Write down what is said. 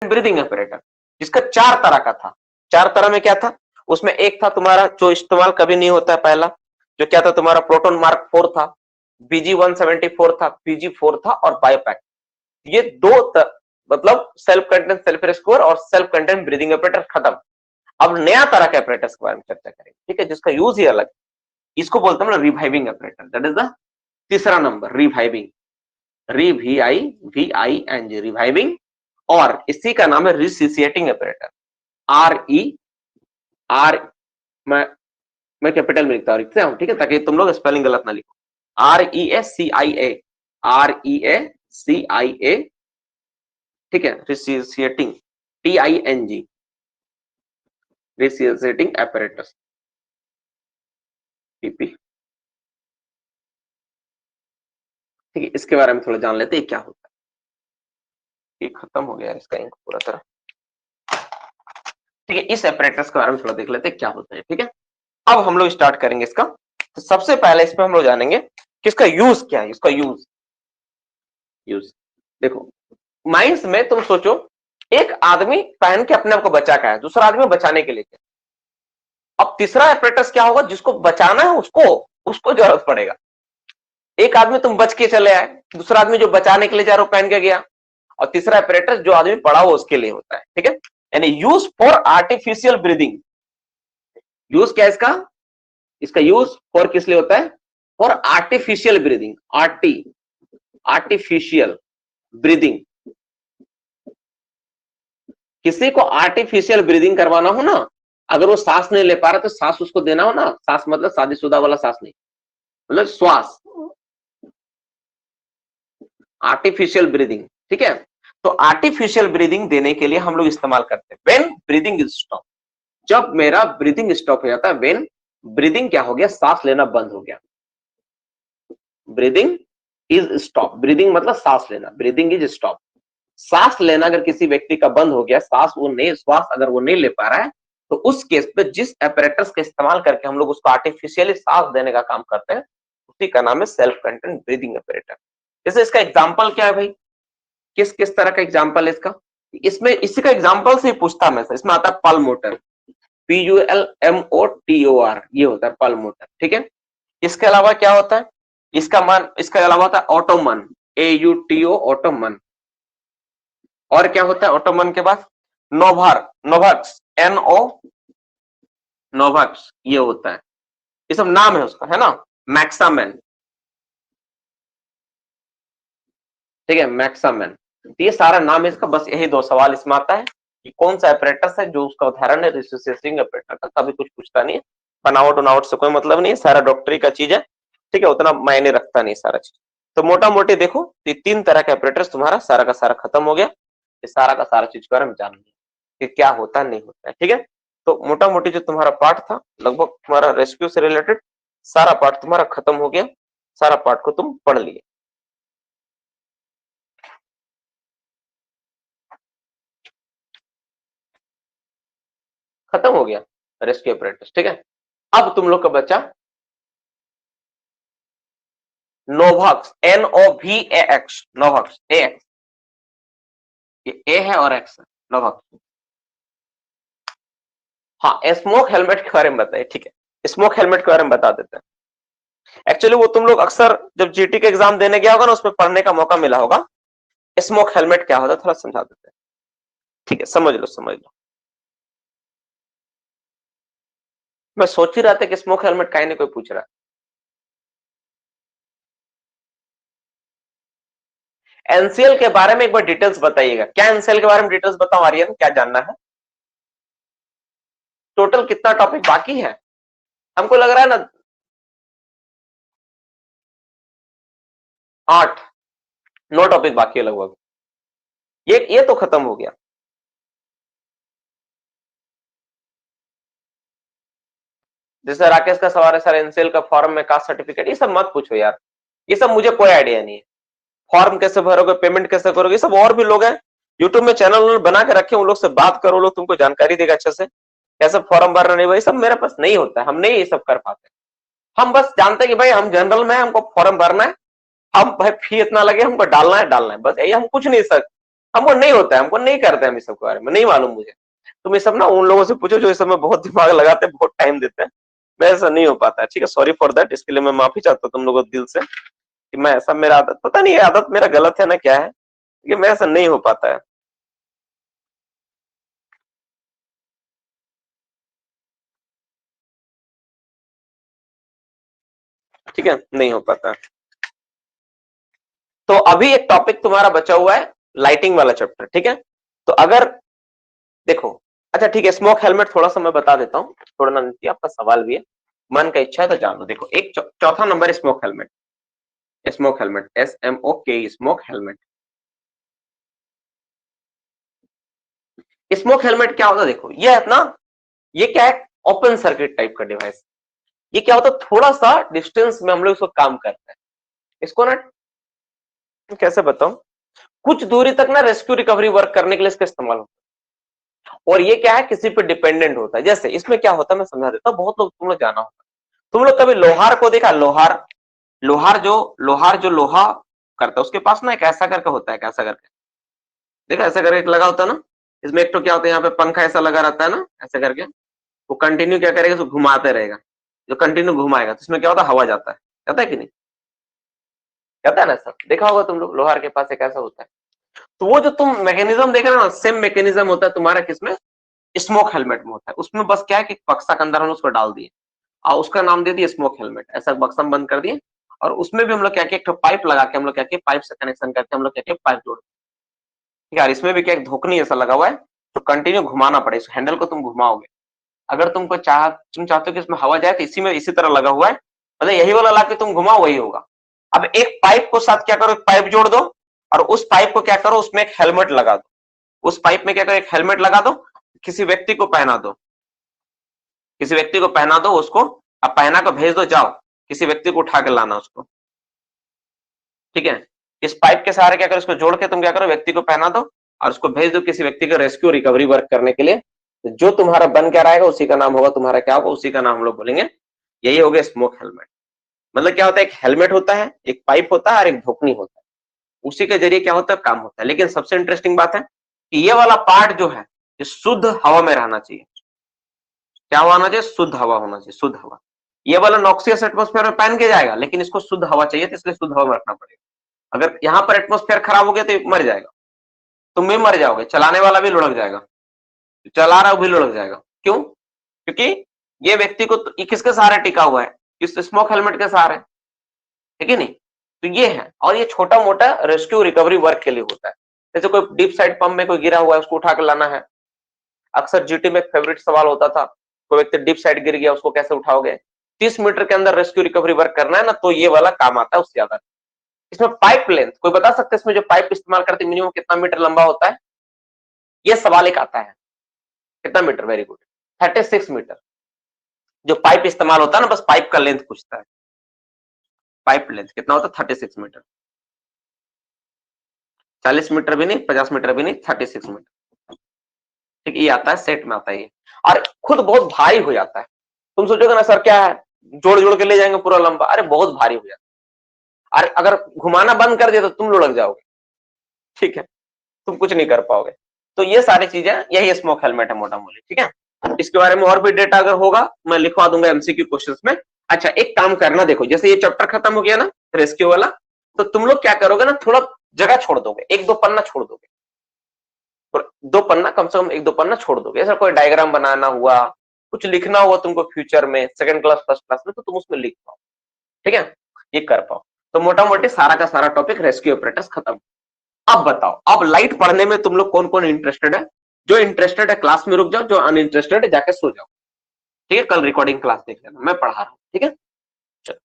Breathing operator, जिसका 4 तरह का था। 4 तरह में क्या था, उसमें एक था तुम्हारा जो इस्तेमाल कभी नहीं होता है, पहला जो क्या था तुम्हारा प्रोटॉन मार्क 4 था, बीजी 174 था, पीजी 4 था और बायोपैक। ये मतलब सेल्फ कंटेंट सेल्फ रिस्कोर और सेल्फ कंटेंट ब्रीदिंग ऑपरेटर खत्म। अब नया तरह के ऑपरेटर्स के बारे में चर्चा करेंगे, ठीक है, जिसका यूज ही अलग। इसको बोलते हैं ना reviving operator, that is the तीसरा नंबर, रिवाइविंग, REVIVING, रिवाइविंग। और इसी का नाम है रिसिसिएटिंग ऑपरेटर, RE मैं कैपिटल में लिखता हूं, ठीक है, ताकि तुम लोग स्पेलिंग गलत ना लिखो। RESCIA, ठीक है, रिसिसिएटिंग, TING, रिसिसिएटिंग apparatus, PP। ठीक है, इसके बारे में थोड़ा जान लेते हैं क्या होता है। ये खत्म हो गया इसका इंक पूरा तरह, ठीक है। इस apparatus के बारे में थोड़ा देख लेते हैं क्या होता है, ठीक है। अब हम लोग स्टार्ट करेंगे इसका। तो सबसे पहले इसमें हम लोग जानेंगे कि इसका यूज क्या है। इसका यूज देखो, माइंस में तुम सोचो, एक आदमी पहन के अपने आप को बचा का है, दूसरा आदमी बचाने के लिए। अब तीसरा एपरेटस क्या होगा, जिसको बचाना है उसको जरूरत पड़ेगा। एक आदमी तुम बच के चले आए, दूसरा आदमी जो बचाने के लिए जा रहा पहन के गया, और तीसरा एपरेटस जो आदमी पड़ा हो उसके लिए होता है, ठीक है। यानी use for artificial breathing. Use क्या है इसका यूज फॉर किस लिए होता है, for artificial breathing, artificial breathing. किसी को आर्टिफिशियल ब्रीदिंग करवाना हो ना, अगर वो सांस नहीं ले पा रहा तो सांस उसको देना हो ना, सांस मतलब शादीशुदा वाला सांस नहीं, मतलब श्वास, आर्टिफिशियल ब्रीदिंग, ठीक है। तो आर्टिफिशियल ब्रीदिंग देने के लिए हम लोग इस्तेमाल करते हैं व्हेन ब्रीदिंग इज स्टॉप। जब मेरा ब्रीदिंग स्टॉप हो जाता है, व्हेन ब्रीदिंग क्या हो गया, सांस लेना बंद हो गया, ब्रीदिंग इज स्टॉप। ब्रीदिंग मतलब सांस लेना, ब्रीदिंग इज स्टॉप। सांस लेना अगर किसी व्यक्ति का बंद हो गया, श्वास अगर वो नहीं ले पा रहा है, तो उस केस पे जिस एपरेटस का इस्तेमाल करके हम लोग उसको आर्टिफिशियली सांस देने का काम करते हैं, उसी का नाम है सेल्फ कंटेंट ब्रीदिंग एपरेटर। जैसे इसका एग्जांपल क्या है भाई, किस किस तरह का एग्जांपल है इसका, इसमें इसी का एग्जांपल से ही पूछता मैं, इसमें आता है पल्मोटर, PULMOTOR, ये होता है पल्मोटर, ठीक है। इसके अलावा क्या होता है, इसके अलावा होता है ऑटोमन, AUTO, ऑटोमन। और क्या होता है ऑटोमन के बाद, नोवाक्स, नोवाक्स, ये होता है, ये सब नाम है उसका, है ना। मैक्सामैन, ठीक है, मैक्सामैन। ये सारा नाम है इसका, बस यही 2 सवाल इसमें आता है कि कौन सा एपरेटस है जो उसका उदाहरण है रिसोसिएटिंग एपरेटर का। कभी कुछ पूछता नहीं है, बनावट से कोई मतलब नहीं है, सारा डॉक्टरी का चीज है, ठीक है, उतना मायने रखता नहीं सारा चीज। तो मोटा मोटी देखो, ये 3 तरह का एपरेटस तुम्हारा सारा का सारा खत्म हो गया। ये सारा का सारा चीज के बारे में जान लिया कि क्या होता है नहीं होता है, ठीक है। तो मोटा मोटी जो तुम्हारा पार्ट था, लगभग तुम्हारा रेस्क्यू से रिलेटेड सारा पार्ट तुम्हारा खत्म हो गया, सारा पार्ट को तुम पढ़ लिए। खत्म हो गया रेस्क्यू ऑपरेटर्स, ठीक है। अब तुम लोग का बच्चा नोवाक्स, NOVAX, नोवाक्स, AX, ये A है और X है, नोवाक्स। हाँ, स्मोक हेलमेट के बारे में बताइए, ठीक है, स्मोक हेलमेट के बारे में बता देते हैं। एक्चुअली वो तुम लोग अक्सर जब GT के एग्जाम देने गया होगा ना, उसमें पढ़ने का मौका मिला होगा। स्मोक हेलमेट क्या होता है थोड़ा समझा देते हैं, ठीक है, समझ लो। मैं सोच ही रहा था कि स्मोक हेलमेट काहे नहीं कोई पूछ रहा है। एनसीएल के बारे में एक बार डिटेल्स बताइएगा। क्या एनसीएल के बारे में डिटेल्स बताओ आर्यन, क्या जानना है? टोटल कितना टॉपिक बाकी है? हमको लग रहा है ना 8, 9 टॉपिक बाकी है लगभग। ये तो खत्म हो गया। जैसे राकेश का सवाल है सर एनसीएल का फॉर्म में कास्ट सर्टिफिकेट, ये सब मत पूछो यार, ये सब मुझे कोई आइडिया नहीं है। फॉर्म कैसे भरोगे, पेमेंट कैसे करोगे, ये सब और भी लोग हैं यूट्यूब में चैनल बना के रखे, उन लोग से बात करो, लोग तुमको जानकारी देगा अच्छे से कैसे फॉर्म भरना। नहीं भाई, सब मेरे पास नहीं होता है, हम नहीं ये सब कर पाते। हम बस जानते हैं कि भाई हम जनरल में हमको फॉर्म भरना है, हम भाई फी इतना लगे हमको डालना है, बस यही, हम कुछ नहीं सकते। हमको नहीं होता है, हमको नहीं करते हम इस सब के बारे में, नहीं मालूम मुझे। तुम ये सब ना उन लोगों से पूछो जो इस सब में बहुत दिमाग लगाते हैं, बहुत टाइम देते हैं। मैं ऐसा नहीं हो पाता है, ठीक है, सॉरी फॉर दैट, इसके लिए मैं माफी चाहता हूँ तुम लोगों दिल से कि मैं ऐसा, मेरा आदत पता नहीं, आदत मेरा गलत है ना क्या है, कि मैं ऐसा नहीं हो पाता है। ठीक है, नहीं हो पाता है। तो अभी एक टॉपिक तुम्हारा बचा हुआ है, लाइटिंग वाला चैप्टर, ठीक है। तो अगर देखो, अच्छा ठीक है, स्मोक हेलमेट थोड़ा सा मैं बता देता हूँ, छोड़ना नहीं चाहिए, आपका सवाल भी है, मन का इच्छा है तो जान लो। देखो, एक चौथा number smoke helmet, smoke helmet, SMOK, smoke helmet. Smoke helmet क्या होता है, देखो ये है ना, ये क्या है, ओपन सर्किट टाइप का डिवाइस। ये क्या होता है, थोड़ा सा डिस्टेंस में हम लोग इसको काम करते हैं, इसको ना कैसे बताऊं, कुछ दूरी तक ना रेस्क्यू रिकवरी वर्क करने के लिए इसका इस्तेमाल होता है। और ये क्या है, किसी पे डिपेंडेंट होता है। जैसे इसमें क्या होता है, मैं समझा देता हूँ, बहुत लोग तुम लोग जाना होगा, तुम लोग कभी लोहार को देखा, लोहार, लोहार जो लोहा करता है, उसके पास ना एक ऐसा करके होता है, ऐसा करके देखा, ऐसा करके एक लगा होता है ना, इसमें एक तो क्या होता है, यहाँ पे पंखा ऐसा लगा रहता है ना, ऐसा करके वो कंटिन्यू क्या करेगा, उसको घुमाते रहेगा, जो कंटिन्यू घुमाएगा तो इसमें क्या होता है, हवा जाता है कि नहीं, जाता है ना सर, देखा होगा तुम लोग, लोहार के पास एक ऐसा होता है। तो वो जो तुम मैकेनिज्म देख रहे हो ना, सेम मैकेनिज्म होता है तुम्हारा किसमें, स्मोक हेलमेट में होता है। उसमें बस क्या है कि बक्सा के अंदर हम उसको डाल दिए और उसका नाम दे दिए स्मोक हेलमेट, ऐसा बक्सा बंद कर दिए। और उसमें भी हम लोग क्या किया, एक तो पाइप लगा के हम लोग क्या किया, पाइप से कनेक्शन करके हम लोग क्या किया, पाइप जोड़, ठीक है। इसमें भी क्या, एक धोखनी ऐसा लगा हुआ है, तो कंटिन्यू घुमाना पड़े, इस हैंडल को तुम घुमाओगे। अगर तुम चाहते हो कि इसमें हवा जाए, तो इसी में इसी तरह लगा हुआ है, मतलब यही वाला ला के तुम घुमाओ वही होगा। अब एक पाइप को साथ क्या करो, एक पाइप जोड़ दो, और उस पाइप को क्या करो, उसमें एक हेलमेट लगा दो, उस पाइप में क्या करो, एक हेलमेट लगा दो, किसी व्यक्ति को पहना दो, किसी व्यक्ति को पहना दो उसको, अब पहना को भेज दो, जाओ किसी व्यक्ति को उठा के लाना उसको, ठीक है। इस पाइप के सहारे क्या करो, इसको जोड़ के तुम क्या करो, व्यक्ति को पहना दो और उसको भेज दो किसी व्यक्ति को रेस्क्यू रिकवरी वर्क करने के लिए। तो जो तुम्हारा बन क्या रहेगा, उसी का नाम होगा तुम्हारा, क्या होगा, उसी का नाम हम लोग बोलेंगे, यही हो गया स्मोक हेलमेट। मतलब क्या होता है, एक हेलमेट होता है, एक पाइप होता है और एक धोखनी होता है, उसी के जरिए क्या होता है, काम होता है। लेकिन सबसे इंटरेस्टिंग बात है कि ये वाला पार्ट जो है, ये शुद्ध हवा में रहना चाहिए। क्या होना चाहिए, शुद्ध हवा होना चाहिए, शुद्ध हवा। ये वाला नॉक्सियस एटमॉस्फेयर में पहन के जाएगा, लेकिन इसको शुद्ध हवा चाहिए, तो इसलिए शुद्ध हवा में रखना पड़ेगा। अगर यहाँ पर एटमॉस्फेयर खराब हो गया तो मर जाएगा, तुम भी मर जाओगे, चलाने वाला भी लुढ़क जाएगा, चला रहा भी लुढ़क जाएगा। क्यों? क्योंकि ये व्यक्ति को ये किसके सहारे टिका हुआ है, इस स्मोक हेलमेट के सहारे, ठीक है नहीं। तो ये है, और ये छोटा मोटा रेस्क्यू रिकवरी वर्क के लिए होता है। जैसे कोई डीप साइड पंप में कोई गिरा हुआ है, उसको उठा कर लाना है। अक्सर जीटी में एक फेवरेट सवाल होता था, कोई व्यक्ति डीप साइड गिर गया, उसको कैसे उठाओगे, 30 मीटर के अंदर रेस्क्यू रिकवरी वर्क करना है ना, तो ये वाला काम आता है उससे ज्यादा। इसमें पाइप लेंथ कोई बता सकता है, इसमें जो पाइप इस्तेमाल करते हैं मिनिमम कितना मीटर लंबा होता है, ये सवाल एक आता है। कितना मीटर, वेरी गुड, 36 मीटर। जो पाइप इस्तेमाल होता है ना, बस पाइप का लेंथ पूछता है, पाइप लेंथ कितना होता है, 36 मीटर। 40 मीटर भी नहीं, 50 मीटर भी नहीं, 36 मीटर, ठीक, ये आता है, सेट में आता है ये। और खुद बहुत भारी हो जाता है। तुम सोचोगे ना सर क्या है, जोड़ जोड़ के ले जाएंगे पूरा लंबा, अरे बहुत भारी हो जाता है। अरे अगर घुमाना बंद कर दिया तो तुम लुढ़क जाओगे, ठीक है, तुम कुछ नहीं कर पाओगे। तो ये सारी चीजें, यही स्मोक हेलमेट है मोटा मोटी, ठीक है। इसके बारे में और भी डेटा अगर होगा मैं लिखवा दूंगा एमसीक्यू क्वेश्चंस में। अच्छा एक काम करना, देखो जैसे ये चैप्टर खत्म हो गया ना, रेस्क्यू वाला, तो तुम लोग क्या करोगे ना, थोड़ा जगह छोड़ दोगे, एक दो पन्ना छोड़ दोगे, और दो पन्ना, कम से कम एक दो पन्ना छोड़ दोगे। ऐसा कोई डायग्राम बनाना हुआ, कुछ लिखना हुआ तुमको फ्यूचर में, सेकंड क्लास फर्स्ट क्लास में, तो तुम उसमें लिख पाओ, ठीक है, ये कर पाओ। तो मोटा मोटी सारा का सारा टॉपिक रेस्क्यू ऑपरेटर्स खत्म। अब बताओ, अब लाइट पढ़ने में तुम लोग कौन कौन इंटरेस्टेड है, जो इंटरेस्टेड है क्लास में रुक जाओ, जो अनइंटरेस्टेड है जाके सो जाओ, ठीक है। कल रिकॉर्डिंग क्लास देख लेना, मैं पढ़ा रहा हूँ, ठीक है। चलो।